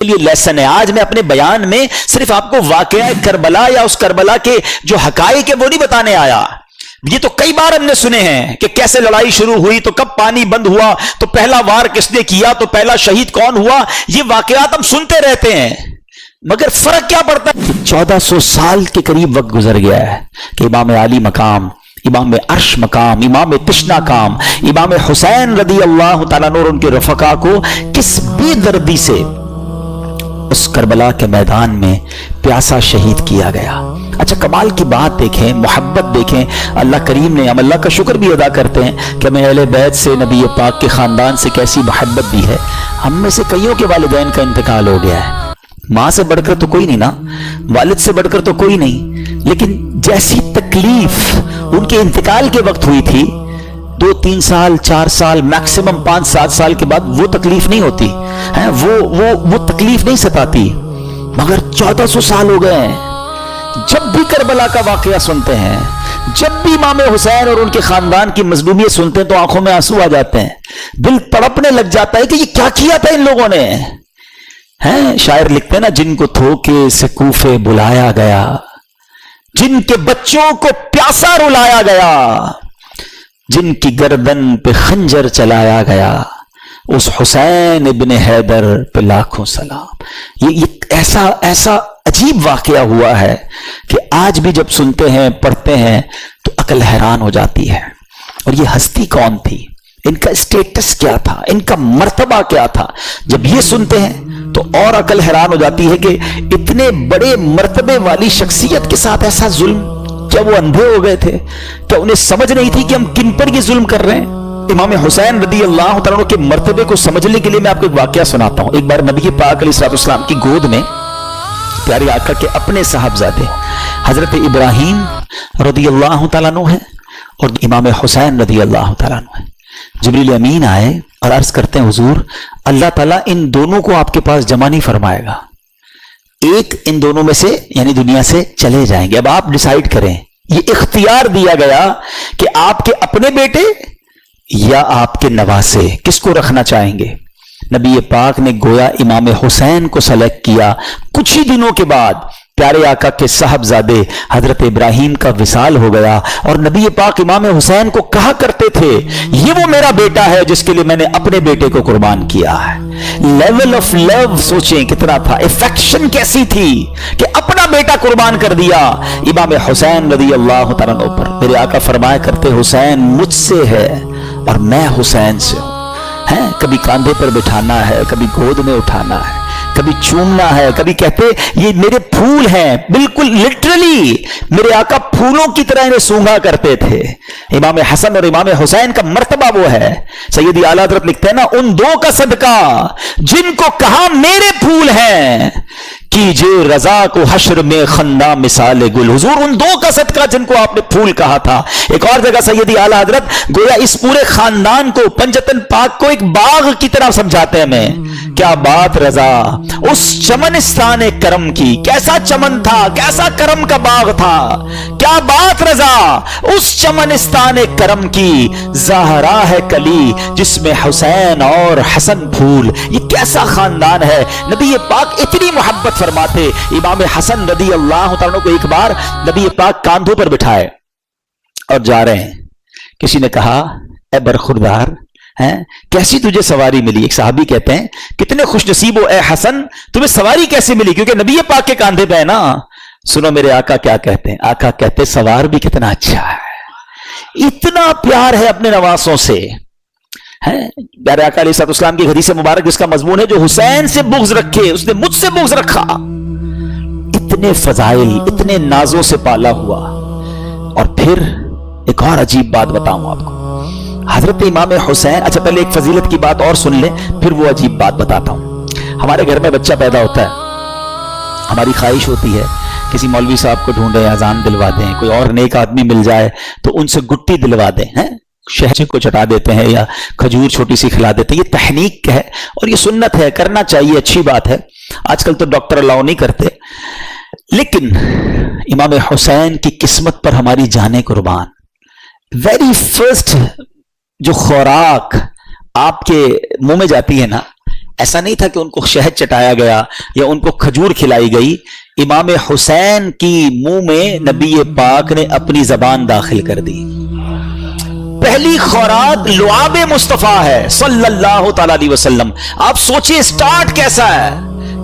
لیے لیسن ہے. آج میں اپنے بیان میں صرف آپ کو واقعہ کربلا یا اس کربلا کے جو حقائق ہے وہ نہیں بتانے آیا. یہ تو کئی بار ہم نے سنے ہیں کہ کیسے لڑائی شروع ہوئی, تو کب پانی بند ہوا, تو پہلا وار کس نے کیا, تو پہلا شہید کون ہوا. یہ واقعات ہم سنتے رہتے ہیں, مگر فرق کیا پڑتا ہے. 1400 سال کے قریب وقت گزر گیا ہے کہ امام علی مقام, امام عرش مقام, امام تشنا کام, امام حسین رضی اللہ تعالیٰ عنہ اور ان کے رفقا کو کس بے دردی سے اس کربلا کے میدان میں پیاسا شہید کیا گیا. اچھا کمال کی بات دیکھیں, محبت دیکھیں. اللہ کریم نے, ہم اللہ کا شکر بھی ادا کرتے ہیں کہ ہمیں اہل بیت سے, نبی پاک کے خاندان سے کیسی محبت دی ہے. ہم میں سے کئیوں کے والدین کا انتقال ہو گیا ہے. ماں سے بڑھ کر تو کوئی نہیں نا, والد سے بڑھ کر تو کوئی نہیں, لیکن جیسی تکلیف ان کے انتقال کے وقت ہوئی تھی, 2-3 سال 4 سال میکسیمم 5-7 سال کے بعد وہ تکلیف نہیں ہوتی ہے, وہ تکلیف نہیں ستاتی. مگر 1400 سال ہو گئے ہیں. جب بھی کربلا کا واقعہ سنتے ہیں, جب بھی امام حسین اور ان کے خاندان کی مظلومیت سنتے ہیں, تو آنکھوں میں آنسو آ جاتے ہیں, دل تڑپنے لگ جاتا ہے کہ یہ کیا کیا تھا ان لوگوں نے. ہیں شاعر لکھتے ہیں نا, جن کو دھوکے سے کوفے بلایا گیا, جن کے بچوں کو پیاسا رلایا گیا, جن کی گردن پہ خنجر چلایا گیا, اس حسین ابن حیدر پہ لاکھوں سلام. یہ ایسا عجیب واقعہ ہوا ہے کہ آج بھی جب سنتے ہیں, پڑھتے ہیں, تو عقل حیران ہو جاتی ہے. اور یہ ہستی کون تھی, ان کا اسٹیٹس کیا تھا, ان کا مرتبہ کیا تھا. جب یہ سنتے ہیں تو اور عقل حیران ہو جاتی ہے کہ اتنے بڑے مرتبے والی شخصیت کے ساتھ ایسا ظلم. کیا وہ اندھے ہو گئے تھے؟ کیا انہیں سمجھ نہیں تھی کہ ہم کن پر یہ ظلم کر رہے ہیں؟ امام حسین رضی اللہ تعالیٰ عنہ کے مرتبے کو سمجھنے کے لیے میں آپ کو ایک واقعہ سناتا ہوں. ایک بار نبی پاک علیہ السلام کی گود میں پیارے آقا کے اپنے صاحبزادے حضرت ابراہیم رضی اللہ تعالیٰ عنہ ہیں اور امام حسین رضی اللہ تعالیٰ عنہ ہیں. جبریل امین آئے اور عرض کرتے ہیں, حضور اللہ تعالیٰ ان دونوں کو آپ کے پاس جمع نہیں فرمائے گا, ایک ان دونوں میں سے یعنی دنیا سے چلے جائیں گے. اب آپ ڈیسائیڈ کریں. یہ اختیار دیا گیا کہ آپ کے اپنے بیٹے یا آپ کے نواسے, کس کو رکھنا چاہیں گے. نبی پاک نے گویا امام حسین کو سلیکٹ کیا. کچھ ہی دنوں کے بعد پیارے آقا کے صاحبزادے حضرت ابراہیم کا وصال ہو گیا, اور نبی پاک امام حسین کو کہا کرتے تھے, یہ وہ میرا بیٹا ہے جس کے لیے میں نے اپنے بیٹے کو قربان کیا ہے. لیول آف لو سوچیں کتنا تھا, افیکشن کیسی تھی کہ اپنا بیٹا قربان کر دیا امام حسین رضی اللہ تعالیٰ عنہ پر. میرے آقا فرمایا کرتے, حسین مجھ سے ہے اور میں حسین سے ہوں. کبھی کاندھے پر بٹھانا ہے, کبھی گود میں اٹھانا ہے, کبھی چومنا ہے, کبھی کہتے یہ میرے پھول ہیں. بالکل لٹرلی میرے آقا پھولوں کی طرح انہیں سونگا کرتے تھے. امام حسن اور امام حسین کا مرتبہ وہ ہے. سیدی اعلیٰ حضرت لکھتے ہیں نا, ان دو کا صدقہ جن کو کہا میرے پھول ہیں, کیجئے رضا کو حشر میں خندہ مثال گل. حضور ان دو کا صدقہ جن کو آپ نے پھول کہا تھا. ایک اور جگہ سیدی اعلیٰ حضرت گویا اس پورے خاندان کو, پنجتن پاک کو ایک باغ کی طرح سمجھاتے ہیں. میں کیا بات رضا اس چمنستان کرم کی, کیسا چمن تھا, کیسا کرم کا باغ تھا. کیا بات رضا اس چمنستان کرم کی, زہرا ہے کلی جس میں حسین اور حسن پھول. یہ کیسا خاندان ہے. نبی پاک اتنی محبت فرماتے. امام حسن رضی اللہ تعالیٰ عنہ کو ایک بار نبی پاک کاندھوں پر بٹھائے اور جا رہے ہیں. کسی نے کہا, اے برخوردار کیسی تجھے سواری ملی. ایک صحابی کہتے ہیں, کتنے خوش نصیب ہو اے حسن, تمہیں سواری کیسے ملی, کیونکہ نبی پاک کے کاندھے پہ ہے نا. سنو میرے آقا کیا کہتے ہیں. آقا کہتے سوار بھی کتنا اچھا ہے, اتنا پیار ہے اپنے نواسوں سے. پیارے آقا علیہ السلام کی حدیث مبارک جس کا مضمون ہے, جو حسین سے بغض رکھے اس نے مجھ سے بغض رکھا. اتنے فضائل, اتنے نازوں سے پالا ہوا. اور پھر ایک اور عجیب بات بتاؤں آپ کو. حضرت امام حسین, اچھا پہلے ایک فضیلت کی بات اور سن لیں, پھر وہ عجیب بات بتاتا ہوں. ہمارے گھر میں بچہ پیدا ہوتا ہے, ہماری خواہش ہوتی ہے کسی مولوی صاحب کو ڈھونڈیں, اذان دلوا دیں, کوئی اور نیک آدمی مل جائے تو ان سے گٹی دلوا دیں, شہد کو چٹا دیتے ہیں یا کھجور چھوٹی سی کھلا دیتے ہیں. یہ تحنیک ہے اور یہ سنت ہے, کرنا چاہیے, اچھی بات ہے. آج کل تو ڈاکٹر الاؤ نہیں کرتے. لیکن امام حسین کی قسمت پر ہماری جانیں قربان. ویری فرسٹ جو خوراک آپ کے منہ میں جاتی ہے نا, ایسا نہیں تھا کہ ان کو شہد چٹایا گیا یا ان کو کھجور کھلائی گئی. امام حسین کی منہ میں نبی پاک نے اپنی زبان داخل کر دی. پہلی خوراک لعاب مصطفیٰ ہے صلی اللہ تعالی علیہ وسلم. آپ سوچئے سٹارٹ کیسا ہے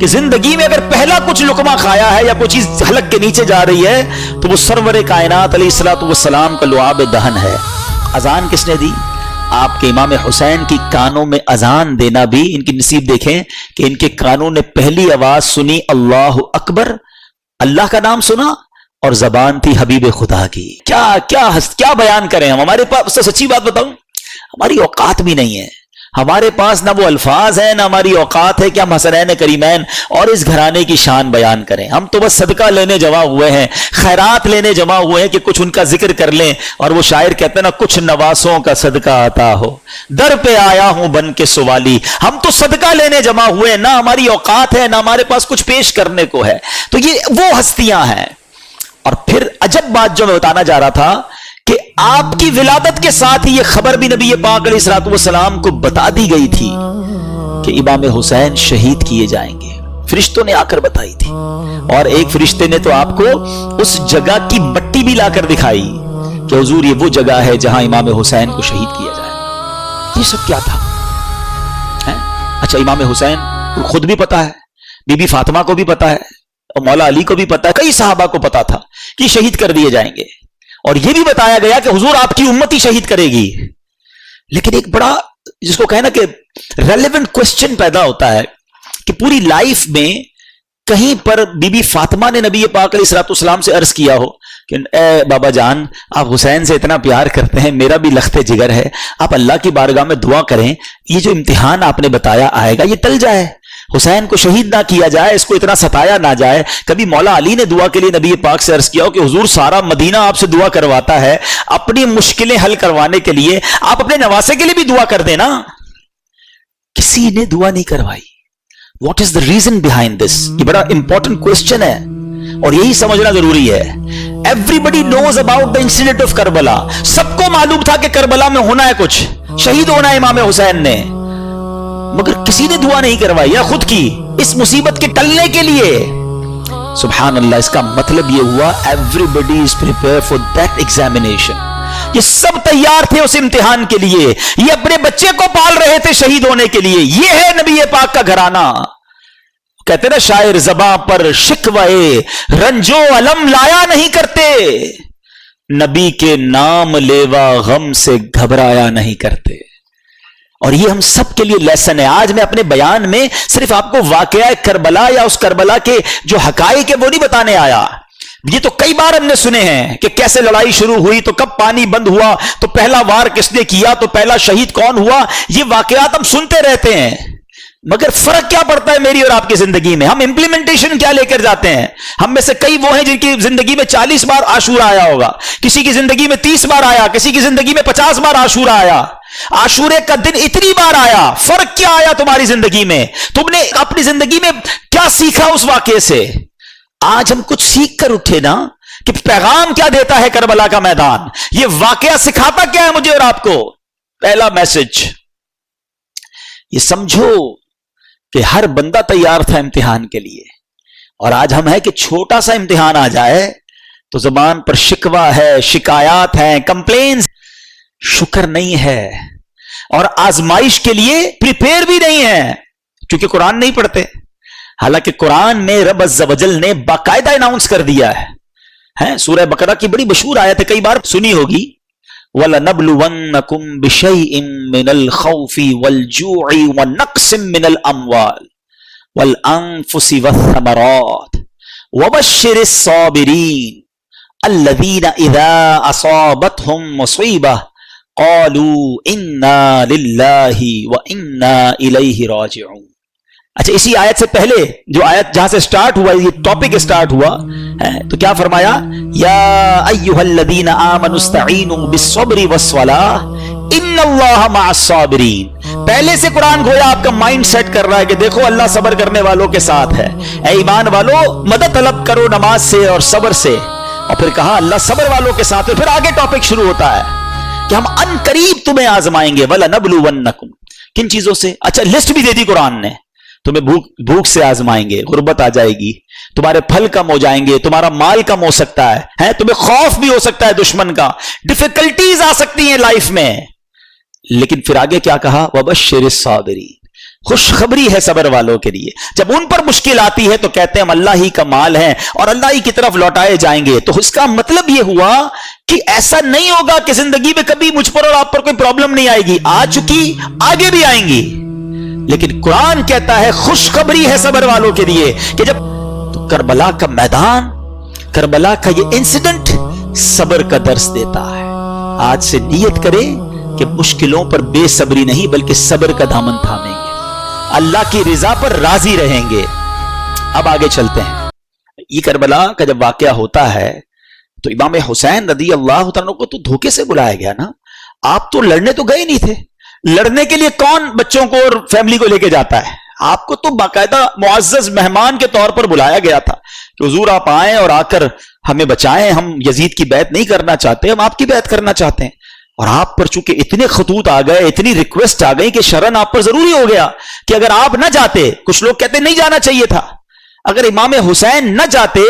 کہ زندگی میں اگر پہلا کچھ لقمہ کھایا ہے یا کوئی چیز حلق کے نیچے جا رہی ہے تو وہ سرور کائنات علیہ الصلوۃ والسلام کا لعاب دہن ہے. اذان کس نے دی؟ آپ کے امام حسین کی کانوں میں اذان دینا بھی ان کی نصیب. دیکھیں کہ ان کے کانوں نے پہلی آواز سنی اللہ اکبر، اللہ کا نام سنا، اور زبان تھی حبیب خدا کی. کیا بیان کریں ہم؟ ہمارے پاس سچی بات بتاؤں، ہماری اوقات بھی نہیں ہے. ہمارے پاس نہ وہ الفاظ ہیں نہ ہماری اوقات ہے کہ ہم حسنین کریمین اور اس گھرانے کی شان بیان کریں. ہم تو بس صدقہ لینے جمع ہوئے ہیں، خیرات لینے جمع ہوئے ہیں کہ کچھ ان کا ذکر کر لیں. اور وہ شاعر کہتے ہیں نا، کچھ نواسوں کا صدقہ عطا ہو، در پہ آیا ہوں بن کے سوالی. ہم تو صدقہ لینے جمع ہوئے ہیں، نہ ہماری اوقات ہے نہ ہمارے پاس کچھ پیش کرنے کو ہے. تو یہ وہ ہستیاں ہیں. اور پھر عجب بات جو میں بتانا جا رہا تھا کہ آپ کی ولادت کے ساتھ ہی یہ خبر بھی نبی پاک علیہ الصلوۃ والسلام کو بتا دی گئی تھی کہ امام حسین شہید کیے جائیں گے. فرشتوں نے آ کر بتائی تھی، اور ایک فرشتے نے تو آپ کو اس جگہ کی مٹی بھی لا کر دکھائی کہ حضور یہ وہ جگہ ہے جہاں امام حسین کو شہید کیا جائے. یہ سب کیا تھا؟ اچھا، امام حسین کو خود بھی پتا ہے، بی بی فاطمہ کو بھی پتا ہے، اور مولا علی کو بھی پتا ہے، کئی صحابہ کو پتا تھا کہ شہید کر دیے جائیں گے. اور یہ بھی بتایا گیا کہ حضور آپ کی امت ہی شہید کرے گی. لیکن ایک بڑا جس کو کہنا کہ ریلیونٹ کوسچن پیدا ہوتا ہے کہ پوری لائف میں کہیں پر بی بی فاطمہ نے نبی پاک علیہ الصلوۃ والسلام سے عرض کیا ہو کہ اے بابا جان، آپ حسین سے اتنا پیار کرتے ہیں، میرا بھی لخت جگر ہے، آپ اللہ کی بارگاہ میں دعا کریں یہ جو امتحان آپ نے بتایا آئے گا یہ ٹل جائے، حسین کو شہید نہ کیا جائے، اس کو اتنا ستایا نہ جائے. کبھی مولا علی نے دعا کے لیے نبی پاک سے عرض کیا ہو کہ حضور سارا مدینہ آپ سے دعا کرواتا ہے، اپنی مشکلیں حل کروانے کے لیے آپ اپنے نواسے کے لیے بھی دعا کر دینا. کسی نے دعا نہیں کروائی. What is the reason behind this? یہ بڑا امپورٹنٹ کوسچن ہے اور یہی سمجھنا ضروری ہے. Everybody knows about the incident of Karbala. سب کو معلوم تھا کہ کربلا میں ہونا ہے، کچھ شہید ہونا ہے امام حسین نے، مگر کسی نے دعا نہیں کروائی یا خود کی اس مصیبت کے ٹلنے کے لیے. سبحان اللہ. اس کا مطلب یہ ہوا everybody is prepared for that examination. یہ سب تیار تھے اس امتحان کے لیے، یہ اپنے بچے کو پال رہے تھے شہید ہونے کے لیے. یہ ہے نبی پاک کا گھرانہ. کہتے نا شاعر، زباں پر شکوے رنجو علم لایا نہیں کرتے، نبی کے نام لیوا غم سے گھبرایا نہیں کرتے. اور یہ ہم سب کے لیے لیسن ہے. آج میں اپنے بیان میں صرف آپ کو واقعہ کربلا یا اس کربلا کے جو حقائق ہے وہ نہیں بتانے آیا. یہ تو کئی بار ہم نے سنے ہیں کہ کیسے لڑائی شروع ہوئی تو کب پانی بند ہوا تو پہلا وار کس نے کیا تو پہلا شہید کون ہوا. یہ واقعات ہم سنتے رہتے ہیں، مگر فرق کیا پڑتا ہے میری اور آپ کی زندگی میں؟ ہم امپلیمنٹیشن کیا لے کر جاتے ہیں؟ ہم میں سے کئی وہ ہیں جن کی زندگی میں 40 بار عاشورہ آیا ہوگا، کسی کی زندگی میں 30 بار آیا، کسی کی زندگی میں 50 بار عاشورہ آیا. عاشورے کا دن اتنی بار آیا، فرق کیا آیا تمہاری زندگی میں؟ تم نے اپنی زندگی میں کیا سیکھا اس واقعے سے؟ آج ہم کچھ سیکھ کر اٹھے نا کہ پیغام کیا دیتا ہے کربلا کا میدان، یہ واقعہ سکھاتا کیا ہے مجھے اور آپ کو؟ پہلا میسج یہ سمجھو کہ ہر بندہ تیار تھا امتحان کے لیے، اور آج ہم ہے کہ چھوٹا سا امتحان آ جائے تو زبان پر شکوہ ہے، شکایات ہیں، کمپلینز، شکر نہیں ہے، اور آزمائش کے لیے پریپیئر بھی نہیں ہے کیونکہ قرآن نہیں پڑھتے. حالانکہ قرآن میں رب عز و جل نے باقاعدہ اناؤنس کر دیا ہے. سورہ بقرہ کی بڑی مشہور آیت ہے، کئی بار سنی ہوگی، وَلَنَبْلُوَنَّكُمْ بِشَيْءٍ مِّنَ الْخَوْفِ وَالْجُوعِ وَنَقْصٍ مِّنَ الْأَمْوَالِ وَالْأَنفُسِ وَالثَّمَرَاتِ وَبَشِّرِ الصَّابِرِينَ الَّذِينَ إِذَا أَصَابَتْهُمْ مُصِيبَةٌ قَالُوا إِنَّا لِلَّهِ وَإِنَّا إِلَيْهِ رَاجِعُونَ. اچھا، اسی آیت سے پہلے جو آیت جہاں سے سٹارٹ ہوا، یہ ٹاپک سٹارٹ ہوا تو کیا فرمایا؟ یا ایھا الذین آمنوا استعینوا بالصبر والصلاۃ ان اللہ مع الصابرین. پہلے سے قرآن گویا آپ کا مائنڈ سیٹ کر رہا ہے کہ دیکھو اللہ صبر کرنے والوں کے ساتھ ہے. اے ایمان والو، مدد طلب کرو نماز سے اور صبر سے. اور پھر کہا اللہ صبر والوں کے ساتھ ہے. پھر آگے ٹاپک شروع ہوتا ہے کہ ہم ان قریب تمہیں آزمائیں گے. وَلَنَبْلُوَنَّكُمْ. کن چیزوں سے؟ اچھا لسٹ بھی دے دی قرآن نے تمہیں بھوک سے آزمائیں گے, غربت آ جائے گی, تمہارے پھل کم ہو جائیں گے, تمہارا مال کم ہو سکتا ہے, تمہیں خوف بھی ہو سکتا ہے دشمن کا, ڈیفیکلٹیز آ سکتی ہیں لائف میں. لیکن پھر آگے کیا کہا, وَبَشِّرِ الصَّابِرِينَ, خوشخبری ہے صبر والوں کے لیے. جب ان پر مشکل آتی ہے تو کہتے ہیں ہم اللہ ہی کا مال ہے اور اللہ ہی کی طرف لوٹائے جائیں گے. تو اس کا مطلب یہ ہوا کہ ایسا نہیں ہوگا کہ زندگی میں کبھی مجھ پر اور آپ پر کوئی پرابلم نہیں آئے گی, آ چکی, آگے بھی آئیں گی. لیکن قرآن کہتا ہے خوشخبری ہے صبر والوں کے لیے کہ جب تو کربلا کا میدان, کربلا کا یہ انسیڈنٹ صبر کا درس دیتا ہے. آج سے نیت کریں کہ مشکلوں پر بے صبری نہیں بلکہ صبر کا دامن تھامیں گے, اللہ کی رضا پر راضی رہیں گے. اب آگے چلتے ہیں. یہ کربلا کا جب واقعہ ہوتا ہے تو امام حسین رضی اللہ تعالیٰ کو تو دھوکے سے بلایا گیا نا. آپ تو لڑنے تو گئے نہیں تھے, لڑنے کے لیے کون بچوں کو اور فیملی کو لے کے جاتا ہے؟ آپ کو تو باقاعدہ معزز مہمان کے طور پر بلایا گیا تھا کہ حضور آپ آئیں اور آ کر ہمیں بچائیں, ہم یزید کی بیعت نہیں کرنا چاہتے, ہم آپ کی بیعت کرنا چاہتے ہیں. اور آپ پر چونکہ اتنے خطوط آ گئے, اتنی ریکویسٹ آ گئی کہ شرن آپ پر ضروری ہو گیا کہ اگر آپ نہ جاتے, کچھ لوگ کہتے نہیں جانا چاہیے تھا, اگر امام حسین نہ جاتے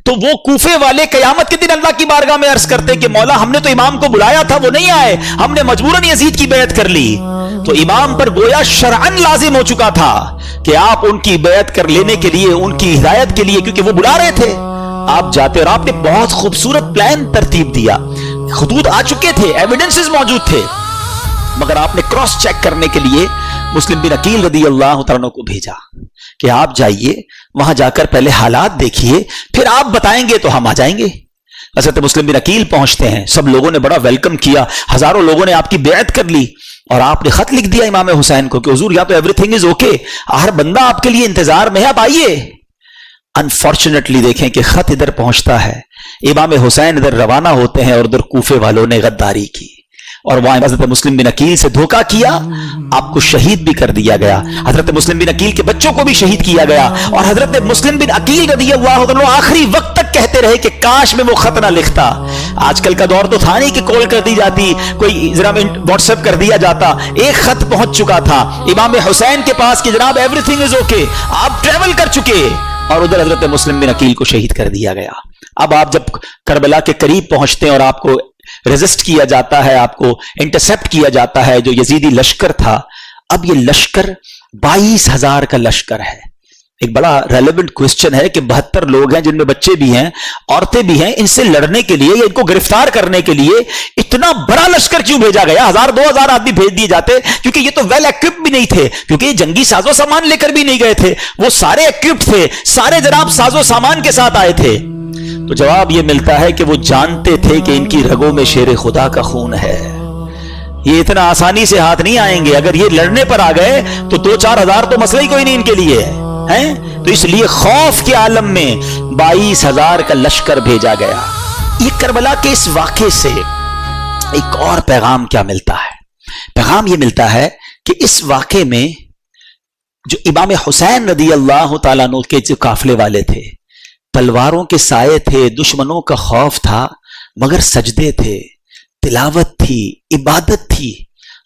تو وہ کوفے والے قیامت کے دن اللہ کی بارگاہ میں عرض کرتے کہ مولا ہم نے تو امام کو بلایا تھا, وہ نہیں آئے, ہم نے مجبوراً یزید کی بیعت کر لی. تو امام پر گویا شرعن لازم ہو چکا تھا کہ آپ ان کی بیعت کر لینے کے لیے, ان کی ہدایت کے لیے, کیونکہ وہ بلا رہے تھے, آپ جاتے. اور آپ نے بہت خوبصورت پلان ترتیب دیا, خطوط آ چکے تھے, ایویڈنسز موجود تھے, مگر آپ نے کراس چیک کرنے کے لیے مسلم بن عقیل رضی اللہ تعالیٰ کو بھیجا کہ آپ جائیے, وہاں جا کر پہلے حالات دیکھیے, پھر آپ بتائیں گے تو ہم آ جائیں گے. حضرت مسلم بن عقیل پہنچتے ہیں, سب لوگوں نے بڑا ویلکم کیا, ہزاروں لوگوں نے آپ کی بیعت کر لی, اور آپ نے خط لکھ دیا امام حسین کو کہ حضور یا تو ایوری تھنگ از اوکے, ہر بندہ آپ کے لیے انتظار میں ہے, آپ آئیے. انفارچونیٹلی دیکھیں کہ خط ادھر پہنچتا ہے, امام حسین ادھر روانہ ہوتے ہیں اور ادھر کوفے والوں نے غداری کی اور وہاں حضرت مسلم بن عقیل سے دھوکہ کیا, آپ کو شہید بھی کر دیا گیا. حضرت مسلم بن عقیل کے بچوں کو بھی شہید کیا گیا, اور حضرت مسلم بن عقیل رضی اللہ عنہ آخری وقت تک کہتے رہے کہ کاش میں وہ خط نہ لکھتا. آج کل کا دور تو تھا نہیں کہ کال کر دی جاتی, کوئی ذرا واٹس ایپ کر دیا جاتا. ایک خط پہنچ چکا تھا امام حسین کے پاس کہ جناب ایوری تھنگ از اوکے, آپ ٹریول کر چکے, اور ادھر حضرت مسلم بن عقیل کو شہید کر دیا گیا. اب آپ جب کربلا کے قریب پہنچتے ہیں اور آپ کو ریزسٹ کیا جاتا ہے, آپ کو انٹرسپٹ کیا جاتا ہے جو یزیدی لشکر تھا. اب یہ لشکر 22,000 کا لشکر ہے. ایک بڑا ریلیونٹ کوسچن ہے کہ 72 لوگ ہیں جن میں بچے بھی ہیں, عورتیں بھی ہیں, ان سے لڑنے کے لیے یا ان کو گرفتار کرنے کے لیے اتنا بڑا لشکر کیوں بھیجا گیا؟ 1000-2000 آدمی بھیج دیے جاتے, کیونکہ یہ تو ویل ایکوپڈ بھی نہیں تھے, کیونکہ یہ جنگی ساز و سامان لے کر بھی نہیں گئے تھے, وہ سارے ایکوپڈ تھے, سارے جناب ساز و سامان کے ساتھ آئے تھے. تو جواب یہ ملتا ہے کہ وہ جانتے تھے کہ ان کی رگوں میں شیر خدا کا خون ہے, یہ اتنا آسانی سے ہاتھ نہیں آئیں گے. اگر یہ لڑنے پر آ گئے تو 2-4 ہزار تو مسئلہ ہی کوئی نہیں ان کے لیے ہے. تو اس لیے خوف کے عالم میں 22,000 کا لشکر بھیجا گیا. یہ کربلا کے اس واقعے سے ایک اور پیغام کیا ملتا ہے؟ پیغام یہ ملتا ہے کہ اس واقعے میں جو امام حسین رضی اللہ تعالیٰ عنہ کے جو قافلے والے تھے, تلواروں کے سائے تھے, دشمنوں کا خوف تھا, مگر سجدے تھے, تلاوت تھی, عبادت تھی,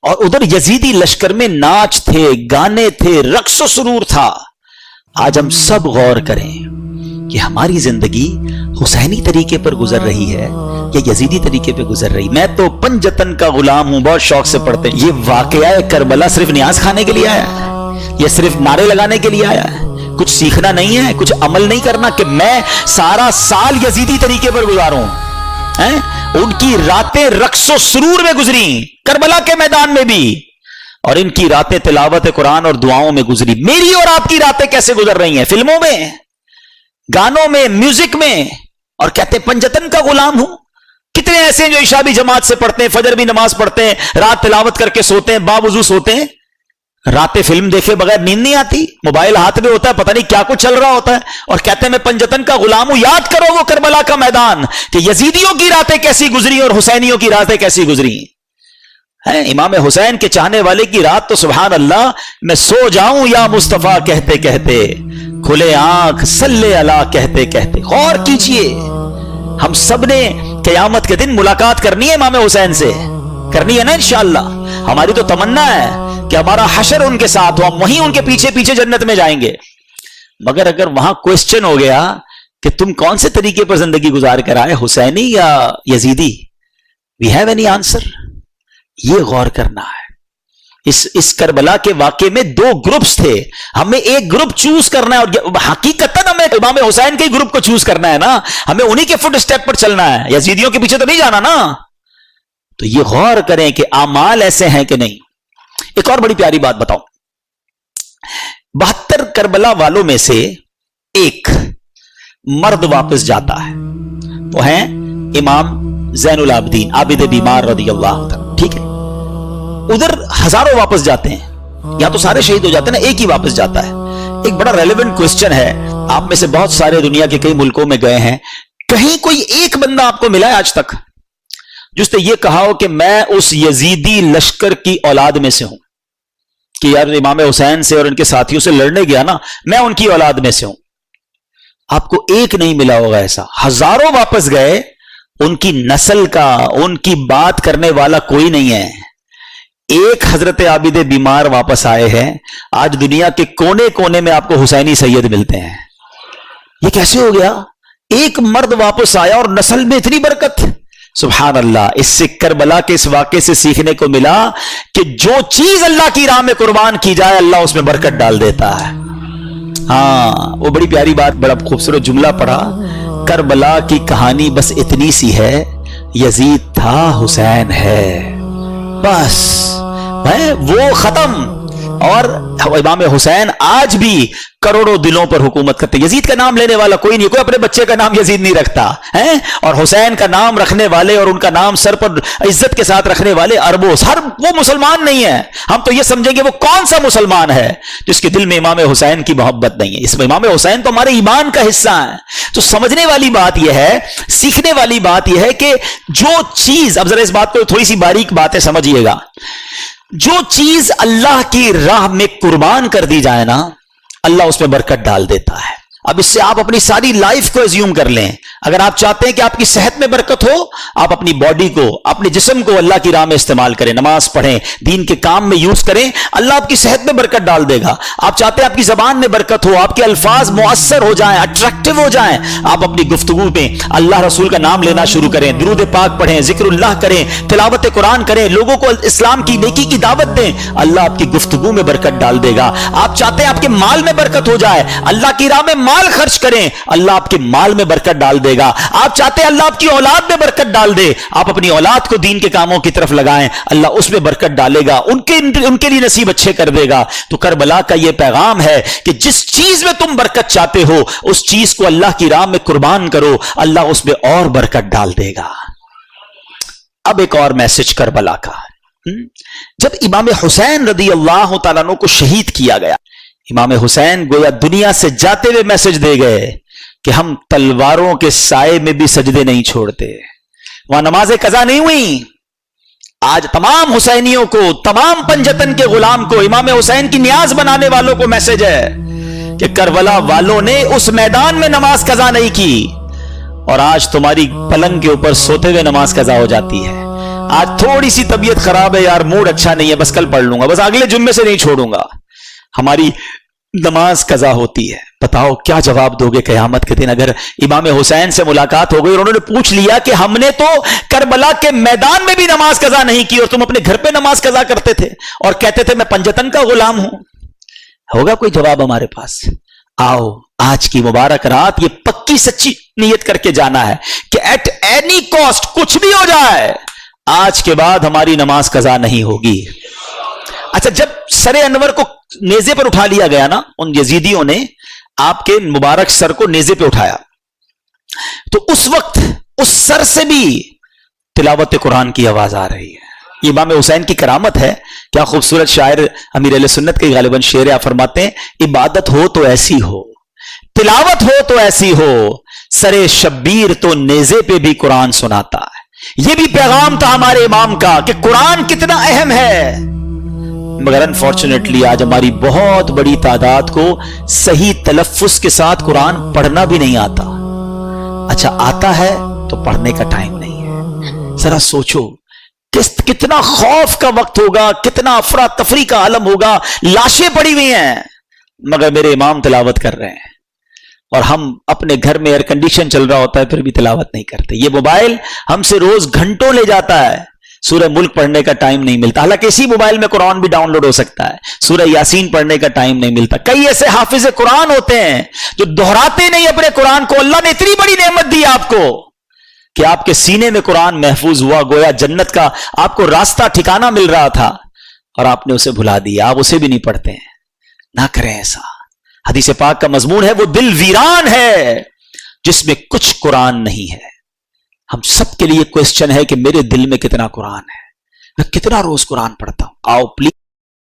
اور ادھر یزیدی لشکر میں ناچ تھے, گانے تھے, رقص و سرور تھا. آج ہم سب غور کریں کہ ہماری زندگی حسینی طریقے پر گزر رہی ہے یا یزیدی طریقے پہ گزر رہی. میں تو پنجتن کا غلام ہوں, بہت شوق سے پڑھتے ہیں. یہ واقعہ کربلا صرف نیاز کھانے کے لیے آیا ہے, یہ صرف نعرے لگانے کے لیے آیا ہے, کچھ سیکھنا نہیں ہے, کچھ عمل نہیں کرنا کہ میں سارا سال یزیدی طریقے پر گزاروں. ان کی راتیں رقص و سرور میں گزری کربلا کے میدان میں بھی, اور ان کی راتیں تلاوت قرآن اور دعاؤں میں گزری. میری اور آپ کی راتیں کیسے گزر رہی ہیں؟ فلموں میں, گانوں میں, میوزک میں, اور کہتے پنجتن کا غلام ہوں. کتنے ایسے ہیں جو عشاء بھی جماعت سے پڑھتے ہیں, فجر بھی نماز پڑھتے ہیں, رات تلاوت کر کے سوتے ہیں, باوضو سوتے ہیں, راتیں فلم دیکھے بغیر نیند نہیں آتی, موبائل ہاتھ میں ہوتا ہے, پتہ نہیں کیا کچھ چل رہا ہوتا ہے, اور کہتے ہیں میں پنجتن کا غلام ہوں. یاد کرو وہ کربلا کا میدان کہ یزیدیوں کی راتیں کیسی گزری اور حسینیوں کی راتیں کیسی گزری. امام حسین کے چاہنے والے کی رات تو سبحان اللہ, میں سو جاؤں یا مصطفیٰ کہتے کہتے, کھلے آنکھ صلی اللہ کہتے کہتے. غور کیجئے, ہم سب نے قیامت کے دن ملاقات کرنی ہے امام حسین سے, کرنی ہے نا انشاءاللہ. ہماری تو تمنا ہے کہ ہمارا حشر ان کے ساتھ ہو, ہم وہیں ان کے پیچھے پیچھے جنت میں جائیں گے. مگر اگر وہاں کوشچن ہو گیا کہ تم کون سے طریقے پر زندگی گزار کر آئے, حسینی یا یزیدی, وی ہیو اینی آنسر؟ یہ غور کرنا ہے. اس کربلا کے واقعے میں دو گروپس تھے, ہمیں ایک گروپ چوز کرنا ہے, اور حقیقتاً ہمیں امام حسین کے گروپ کو چوز کرنا ہے نا, ہمیں انہی کے فٹ اسٹیپ پر چلنا ہے, یزیدیوں کے پیچھے تو نہیں جانا نا. تو یہ غور کریں کہ اعمال ایسے ہیں کہ نہیں. ایک اور بڑی پیاری بات بتاؤں, 72 کربلا والوں میں سے ایک مرد واپس جاتا ہے, وہ ہیں امام زین العابدین عابد بیمار رضی اللہ عنہ. ٹھیک ہے, ادھر ہزاروں واپس جاتے ہیں, یا تو سارے شہید ہو جاتے ہیں نا, ایک ہی واپس جاتا ہے. ایک بڑا ریلیونٹ کوسچن ہے, آپ میں سے بہت سارے دنیا کے کئی ملکوں میں گئے ہیں, کہیں کوئی ایک بندہ آپ کو ملا ہے آج تک جس نے یہ کہا ہو کہ میں اس یزیدی لشکر کی اولاد میں سے ہوں, کہ یار امام حسین سے اور ان کے ساتھیوں سے لڑنے گیا نا, میں ان کی اولاد میں سے ہوں؟ آپ کو ایک نہیں ملا ہوگا ایسا. ہزاروں واپس گئے, ان کی نسل کا, ان کی بات کرنے والا کوئی نہیں ہے. ایک حضرت عابد بیمار واپس آئے ہیں, آج دنیا کے کونے کونے میں آپ کو حسینی سید ملتے ہیں. یہ کیسے ہو گیا؟ ایک مرد واپس آیا اور نسل میں اتنی برکت. سبحان اللہ. اس سے کربلا کے اس واقعے سے سیکھنے کو ملا کہ جو چیز اللہ کی راہ میں قربان کی جائے اللہ اس میں برکت ڈال دیتا ہے. ہاں, وہ بڑی پیاری بات, بڑا خوبصورت جملہ پڑھا, کربلا کی کہانی بس اتنی سی ہے, یزید تھا حسین ہے, بس وہ ختم. اور امام حسین آج بھی کروڑوں دلوں پر حکومت کرتے. یزید کا نام لینے والا کوئی نہیں, کوئی اپنے بچے کا نام یزید نہیں رکھتا ہے, اور حسین کا نام رکھنے والے اور ان کا نام سر پر عزت کے ساتھ رکھنے والے اربوں, ہر وہ مسلمان نہیں ہے. ہم تو یہ سمجھیں گے وہ کون سا مسلمان ہے جس کے دل میں امام حسین کی محبت نہیں ہے. اس میں امام حسین تو ہمارے ایمان کا حصہ ہے. تو سمجھنے والی بات یہ ہے, سیکھنے والی بات یہ ہے کہ جو چیز, اب ذرا اس بات کو تھوڑی سی باریک بات ہے سمجھیے گا, جو چیز اللہ کی راہ میں قربان کر دی جائے نا, اللہ اس میں برکت ڈال دیتا ہے. اب اس سے آپ اپنی ساری لائف کو ایزیوم کر لیں. اگر آپ چاہتے ہیں کہ آپ کی صحت میں برکت ہو, آپ اپنی باڈی کو, اپنے جسم کو اللہ کی راہ میں استعمال کریں, نماز پڑھیں, دین کے کام میں یوز کریں, اللہ آپ کی صحت میں برکت ڈال دے گا. آپ چاہتے ہیں آپ کی زبان میں برکت ہو, آپ کے الفاظ مؤثر ہو جائیں, اٹریکٹیو ہو جائیں, آپ اپنی گفتگو میں اللہ رسول کا نام لینا شروع کریں, درود پاک پڑھیں, ذکر اللہ کریں, تلاوت قرآن کریں, لوگوں کو اسلام کی نیکی کی دعوت دیں, اللہ آپ کی گفتگو میں برکت ڈال دے گا. آپ چاہتے ہیں آپ کے مال میں برکت ہو جائے, اللہ کی راہ میں مال خرچ کریں, اللہ آپ کے مال میں برکت ڈال دے گا. آپ چاہتے ہیں اللہ آپ کی اولاد میں برکت ڈال دے, آپ اپنی اولاد کو دین کے کاموں کی طرف لگائیں, اللہ اس میں برکت ڈالے گا, ان کے لیے نصیب اچھے کر دے گا. تو کربلا کا یہ پیغام ہے کہ جس چیز میں تم برکت چاہتے ہو اس چیز کو اللہ کی راہ میں قربان کرو, اللہ اس میں اور برکت ڈال دے گا. اب ایک اور میسج کربلا کا, جب امام حسین رضی اللہ تعالیٰ عنہ کو شہید کیا گیا, امام حسین گویا دنیا سے جاتے ہوئے میسج دے گئے کہ ہم تلواروں کے سائے میں بھی سجدے نہیں چھوڑتے. وہاں نمازیں قضا نہیں ہوئی. آج تمام حسینیوں کو, تمام پنجتن کے غلام کو, امام حسین کی نیاز بنانے والوں کو میسج ہے کہ کربلا والوں نے اس میدان میں نماز قضا نہیں کی, اور آج تمہاری پلنگ کے اوپر سوتے ہوئے نماز قضا ہو جاتی ہے. آج تھوڑی سی طبیعت خراب ہے یار, موڈ اچھا نہیں ہے, بس کل پڑھ لوں گا, بس اگلے جمعے سے نہیں چھوڑوں گا, ہماری نماز قضا ہوتی ہے. بتاؤ کیا جواب دو گے قیامت کے دن اگر امام حسین سے ملاقات ہو گئی اور انہوں نے پوچھ لیا کہ ہم نے تو کربلا کے میدان میں بھی نماز قضا نہیں کی اور تم اپنے گھر پہ نماز قضا کرتے تھے اور کہتے تھے میں پنجتن کا غلام ہوں؟ ہوگا کوئی جواب ہمارے پاس؟ آؤ آج کی مبارک رات یہ پکی سچی نیت کر کے جانا ہے کہ ایٹ اینی کاسٹ کچھ بھی ہو جائے آج کے بعد ہماری نماز قضا نہیں ہوگی. اچھا, جب سر انور کو نیزے پر اٹھا لیا گیا نا, ان یزیدیوں نے آپ کے مبارک سر کو نیزے پہ اٹھایا, تو اس وقت اس سر سے بھی تلاوت قرآن کی آواز آ رہی ہے. یہ امام حسین کی کرامت ہے. کیا خوبصورت شاعر امیر اہل سنت کے غالباً شعر آپ فرماتے ہیں, عبادت ہو تو ایسی ہو, تلاوت ہو تو ایسی ہو, سر شبیر تو نیزے پہ بھی قرآن سناتا ہے. یہ بھی پیغام تھا ہمارے امام کا کہ قرآن کتنا اہم ہے. مگر انفارچونیٹلی آج ہماری بہت بڑی تعداد کو صحیح تلفظ کے ساتھ قرآن پڑھنا بھی نہیں آتا. اچھا آتا ہے تو پڑھنے کا ٹائم نہیں ہے. ذرا سوچو کتنا خوف کا وقت ہوگا, کتنا افراتفری کا عالم ہوگا, لاشیں پڑی ہوئی ہیں مگر میرے امام تلاوت کر رہے ہیں, اور ہم اپنے گھر میں ایئر کنڈیشن چل رہا ہوتا ہے پھر بھی تلاوت نہیں کرتے. یہ موبائل ہم سے روز گھنٹوں لے جاتا ہے, سورہ ملک پڑھنے کا ٹائم نہیں ملتا, حالانکہ اسی موبائل میں قرآن بھی ڈاؤن لوڈ ہو سکتا ہے. سورہ یاسین پڑھنے کا ٹائم نہیں ملتا. کئی ایسے حافظ قرآن ہوتے ہیں جو دہراتے نہیں اپنے قرآن کو. اللہ نے اتنی بڑی نعمت دی آپ کو کہ آپ کے سینے میں قرآن محفوظ ہوا, گویا جنت کا آپ کو راستہ ٹھکانہ مل رہا تھا اور آپ نے اسے بھلا دیا. آپ اسے بھی نہیں پڑھتے ہیں. نہ کریں ایسا. حدیث پاک کا مضمون ہے وہ دل ویران ہے جس میں کچھ قرآن نہیں ہے. ہم سب کے لیے کوسچن ہے کہ میرے دل میں کتنا قرآن ہے, میں کتنا روز قرآن پڑھتا ہوں. آؤ پلیز